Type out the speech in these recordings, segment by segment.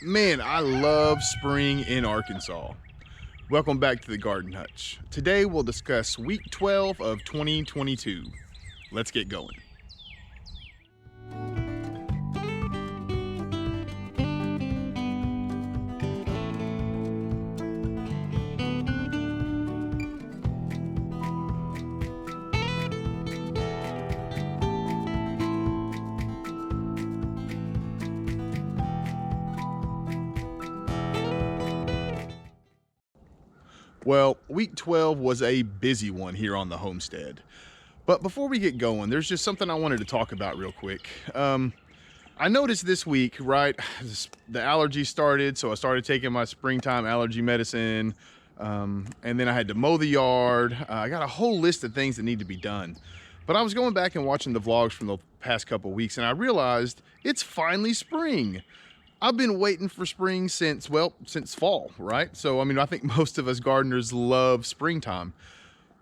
Man, I love spring in Arkansas. Welcome back to the Garden Hutch. Today we'll discuss week 12 of 2022. Let's get going. Well, week 12 was a busy one here on the homestead. But before we get going, there's just something I wanted to talk about real quick. I noticed this week, right, the allergy started, so I started taking my springtime allergy medicine, and then I had to mow the yard. I got a whole list of things that need to be done. But I was going back and watching the vlogs from the past couple weeks, and I realized it's finally spring. I've been waiting for spring since fall, right? So, I mean, I think most of us gardeners love springtime.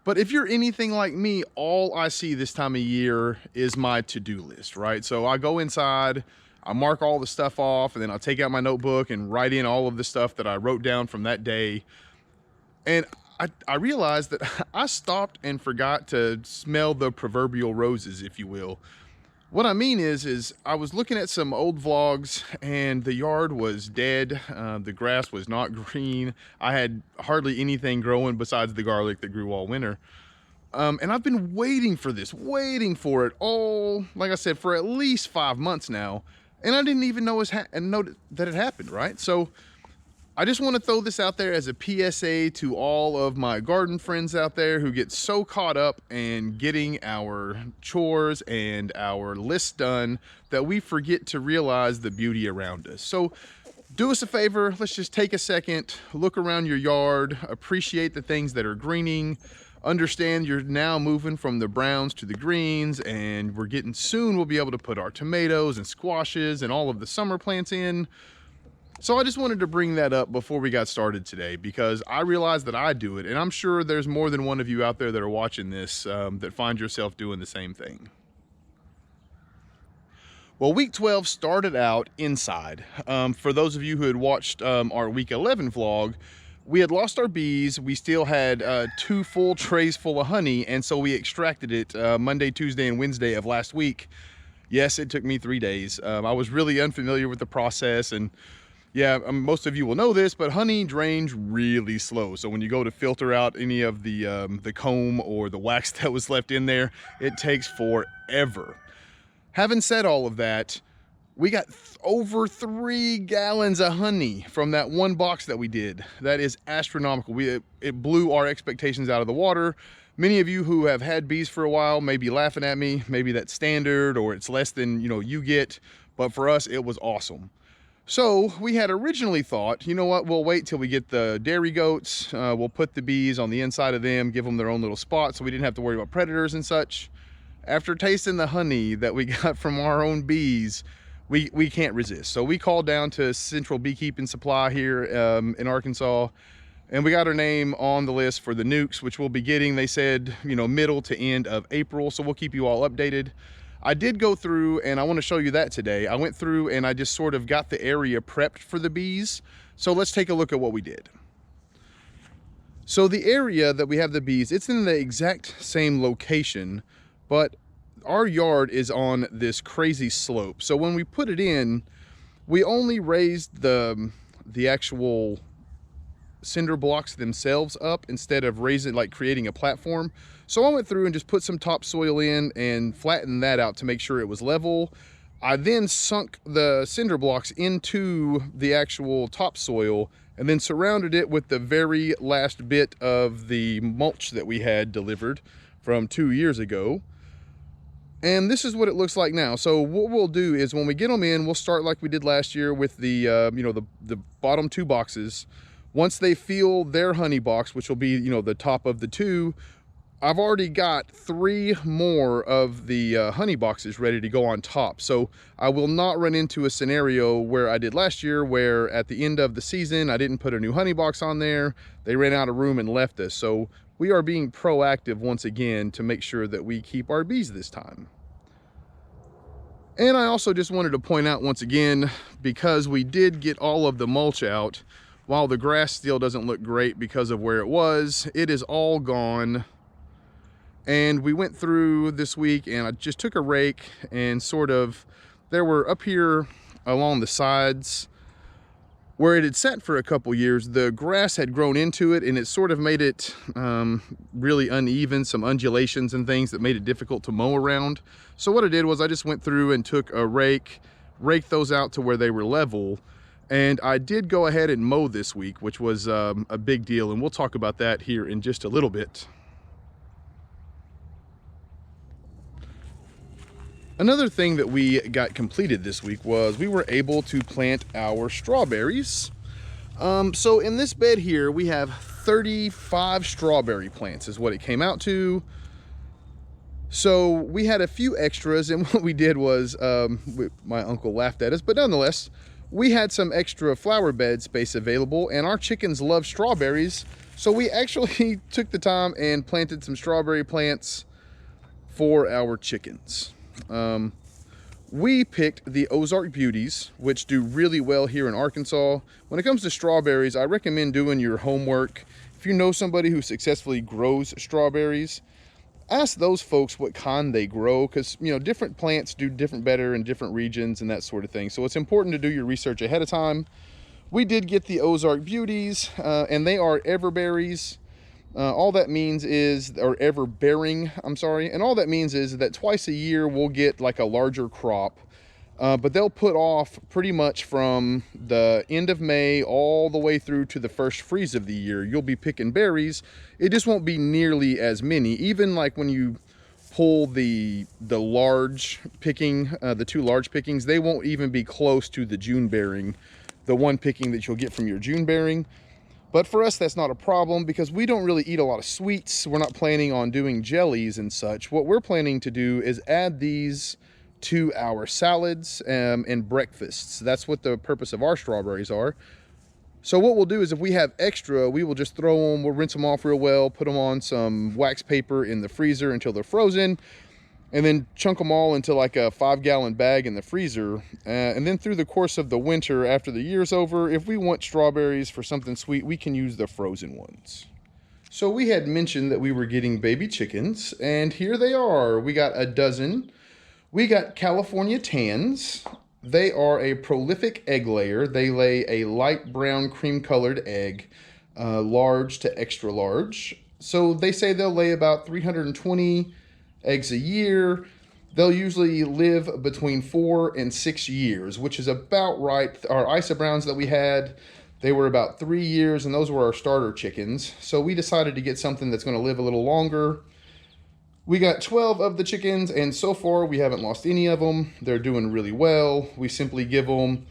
But if you're anything like me, all I see this time of year is my to-do list, right? So I go inside, I mark all the stuff off, and then I'll take out my notebook and write in all of the stuff that I wrote down from that day. And I realized that I stopped and forgot to smell the proverbial roses, if you will. What I mean is I was looking at some old vlogs and the yard was dead. The grass was not green. I had hardly anything growing besides the garlic that grew all winter. And I've been waiting for it all, like I said, for at least 5 months now. And I didn't even know that it happened, right? So I just want to throw this out there as a PSA to all of my garden friends out there who get so caught up in getting our chores and our lists done that we forget to realize the beauty around us. So do us a favor, let's just take a second, look around your yard, appreciate the things that are greening, understand you're now moving from the browns to the greens, and we'll be able to put our tomatoes and squashes and all of the summer plants in. So I just wanted to bring that up before we got started today because I realize that I do it, and I'm sure there's more than one of you out there that are watching this that find yourself doing the same thing. Well, week 12 started out inside. For those of you who had watched our week 11 vlog, we had lost our bees. We still had 2 full trays full of honey, and so we extracted it Monday, Tuesday, and Wednesday of last week. Yes, it took me 3 days. I was really unfamiliar with the process, and yeah, most of you will know this, but honey drains really slow. So when you go to filter out any of the comb or the wax that was left in there, it takes forever. Having said all of that, we got over 3 gallons of honey from that one box that we did. That is astronomical. It blew our expectations out of the water. Many of you who have had bees for a while may be laughing at me. Maybe that's standard or it's less than you get, but for us, it was awesome. So we had originally thought, you know what, we'll wait till we get the dairy goats. We'll put the bees on the inside of them, give them their own little spot so we didn't have to worry about predators and such. After tasting the honey that we got from our own bees, we can't resist. So we called down to Central Beekeeping Supply here in Arkansas, and we got our name on the list for the nukes, which we'll be getting, they said, middle to end of April. So we'll keep you all updated. I did go through, and I want to show you that today. I went through and I just sort of got the area prepped for the bees. So let's take a look at what we did. So the area that we have the bees, it's in the exact same location, but our yard is on this crazy slope. So when we put it in, we only raised the actual cinder blocks themselves up instead of creating a platform. So I went through and just put some topsoil in and flattened that out to make sure it was level. I then sunk the cinder blocks into the actual topsoil and then surrounded it with the very last bit of the mulch that we had delivered from 2 years ago. And this is what it looks like now. So what we'll do is when we get them in, we'll start like we did last year with the the bottom 2 boxes. Once they fill their honey box, which will be the top of the 2, I've already got 3 more of the honey boxes ready to go on top. So I will not run into a scenario where I did last year where at the end of the season I didn't put a new honey box on there, they ran out of room and left us. So we are being proactive once again to make sure that we keep our bees this time. And I also just wanted to point out once again, because we did get all of the mulch out, while the grass still doesn't look great because of where it was, it is all gone. And we went through this week and I just took a rake and there were up here along the sides where it had sat for a couple years, the grass had grown into it and it sort of made it really uneven, some undulations and things that made it difficult to mow around. So what I did was I just went through and took a rake, raked those out to where they were level. And I did go ahead and mow this week, which was a big deal. And we'll talk about that here in just a little bit. Another thing that we got completed this week was we were able to plant our strawberries. So in this bed here, we have 35 strawberry plants is what it came out to. So we had a few extras, and what we did was, my uncle laughed at us, but nonetheless, we had some extra flower bed space available, and our chickens love strawberries. So we actually took the time and planted some strawberry plants for our chickens. We picked the Ozark Beauties, which do really well here in Arkansas. When it comes to strawberries, I recommend doing your homework. If you know somebody who successfully grows strawberries, ask those folks what kind they grow, because different plants do better in different regions and that sort of thing. So it's important to do your research ahead of time. We did get the Ozark Beauties, and they are everberries. All that means is, or ever bearing, I'm sorry. And all that means is that twice a year we'll get like a larger crop, but they'll put off pretty much from the end of May all the way through to the first freeze of the year. You'll be picking berries. It just won't be nearly as many. Even like when you pull the large picking, the two large pickings, they won't even be close to the June bearing, the one picking that you'll get from your June bearing. But for us, that's not a problem because we don't really eat a lot of sweets. We're not planning on doing jellies and such. What we're planning to do is add these to our salads and breakfasts. That's what the purpose of our strawberries are. So what we'll do is if we have extra, we will just throw them, we'll rinse them off real well, put them on some wax paper in the freezer until they're frozen, and then chunk them all into like a 5-gallon bag in the freezer. And then through the course of the winter, after the year's over, if we want strawberries for something sweet, we can use the frozen ones. So we had mentioned that we were getting baby chickens, and here they are. We got a dozen. We got California Tans. They are a prolific egg layer. They lay a light brown cream colored egg, large to extra large. So they say they'll lay about 320 eggs a year. They'll usually live between 4 and 6 years, which is about right. Our Isa Browns that we had, they were about 3 years, and those were our starter chickens. So we decided to get something that's going to live a little longer. We got 12 of the chickens, and so far we haven't lost any of them. They're doing really well. We simply give them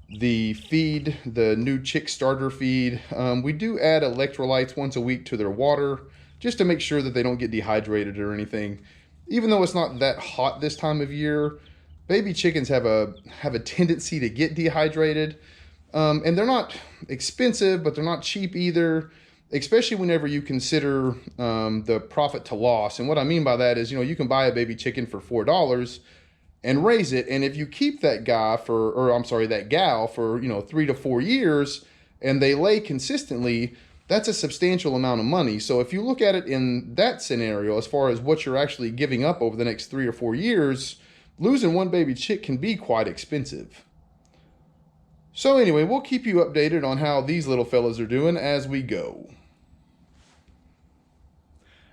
the feed, the new chick starter feed. We do add electrolytes once a week to their water, just to make sure that they don't get dehydrated or anything. Even though it's not that hot this time of year, baby chickens have a tendency to get dehydrated. And they're not expensive, but they're not cheap either, especially whenever you consider the profit to loss. And what I mean by that is, you can buy a baby chicken for $4 and raise it. And if you keep that gal for 3 to 4 years and they lay consistently, that's a substantial amount of money. So if you look at it in that scenario, as far as what you're actually giving up over the next 3 or 4 years, losing one baby chick can be quite expensive. So anyway, we'll keep you updated on how these little fellas are doing as we go.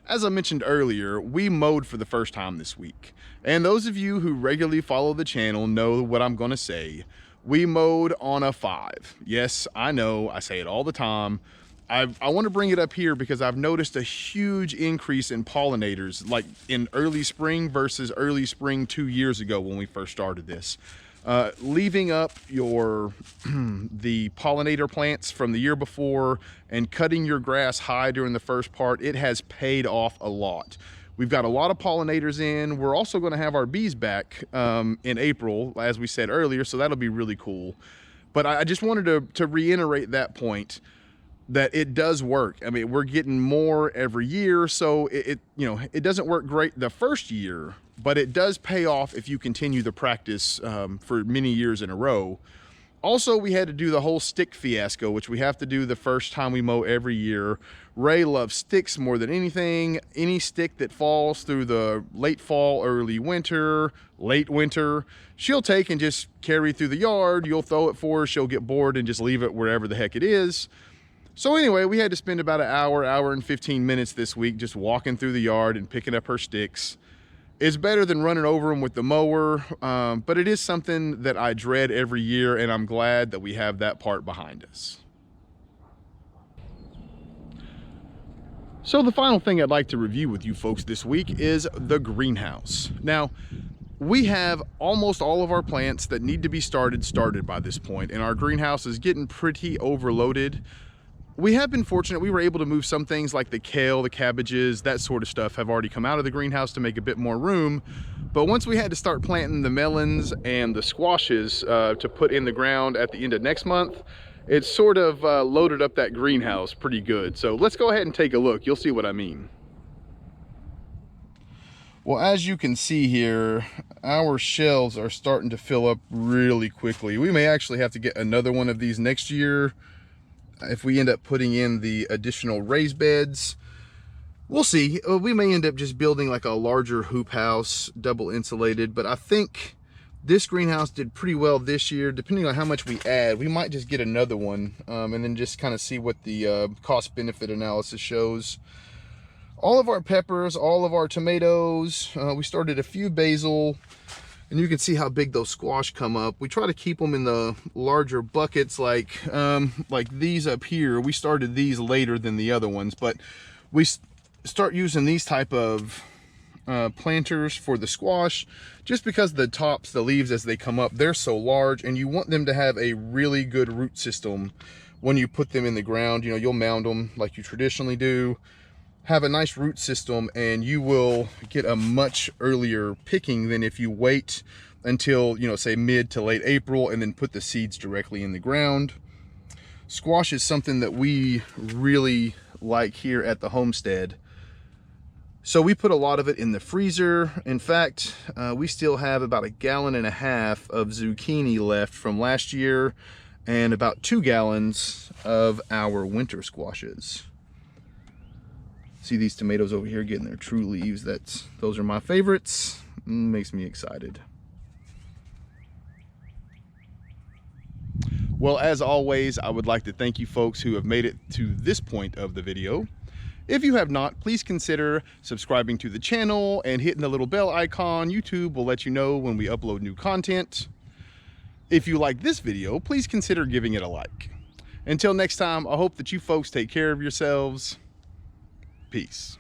As I mentioned earlier, we mowed for the first time this week. And those of you who regularly follow the channel know what I'm going to say. We mowed on a 5. Yes, I know, I say it all the time. I want to bring it up here because I've noticed a huge increase in pollinators, like in early spring versus early spring 2 years ago when we first started this. Leaving up the pollinator plants from the year before and cutting your grass high during the first part, it has paid off a lot. We've got a lot of pollinators in. We're also going to have our bees back in April, as we said earlier, so that'll be really cool. But I just wanted to reiterate that point, that it does work. I mean, we're getting more every year, so it doesn't work great the first year, but it does pay off if you continue the practice for many years in a row. Also, we had to do the whole stick fiasco, which we have to do the first time we mow every year. Ray loves sticks more than anything. Any stick that falls through the late fall, early winter, late winter, she'll take and just carry through the yard. You'll throw it for her, she'll get bored and just leave it wherever the heck it is. So anyway, we had to spend about an hour and 15 minutes this week just walking through the yard and picking up her sticks. It's better than running over them with the mower, but it is something that I dread every year, and I'm glad that we have that part behind us. So the final thing I'd like to review with you folks this week is the greenhouse. Now, we have almost all of our plants that need to be started by this point, and our greenhouse is getting pretty overloaded. We have been fortunate. We were able to move some things like the kale, the cabbages, that sort of stuff have already come out of the greenhouse to make a bit more room. But once we had to start planting the melons and the squashes to put in the ground at the end of next month, it sort of loaded up that greenhouse pretty good. So let's go ahead and take a look. You'll see what I mean. Well, as you can see here, our shelves are starting to fill up really quickly. We may actually have to get another one of these next year if we end up putting in the additional raised beds. We'll see. We may end up just building like a larger hoop house, double insulated, but I think this greenhouse did pretty well this year. Depending on how much we add, we might just get another one and then just kind of see what the cost benefit analysis shows. All of our peppers, all of our tomatoes, we started a few basil, and you can see how big those squash come up. We try to keep them in the larger buckets like these up here. We started these later than the other ones, but we start using these type of planters for the squash just because the tops, the leaves as they come up, they're so large, and you want them to have a really good root system when you put them in the ground. You know, you'll mound them like you traditionally do. Have a nice root system, and you will get a much earlier picking than if you wait until, you know, say mid to late April and then put the seeds directly in the ground. Squash is something that we really like here at the homestead. So we put a lot of it in the freezer. In fact, we still have about 1.5 gallons of zucchini left from last year and about 2 gallons of our winter squashes. See these tomatoes over here getting their true leaves. Those are my favorites. Makes me excited. Well, as always, I would like to thank you folks who have made it to this point of the video. If you have not, please consider subscribing to the channel and hitting the little bell icon. YouTube will let you know when we upload new content. If you like this video, please consider giving it a like. Until next time, I hope that you folks take care of yourselves. Peace.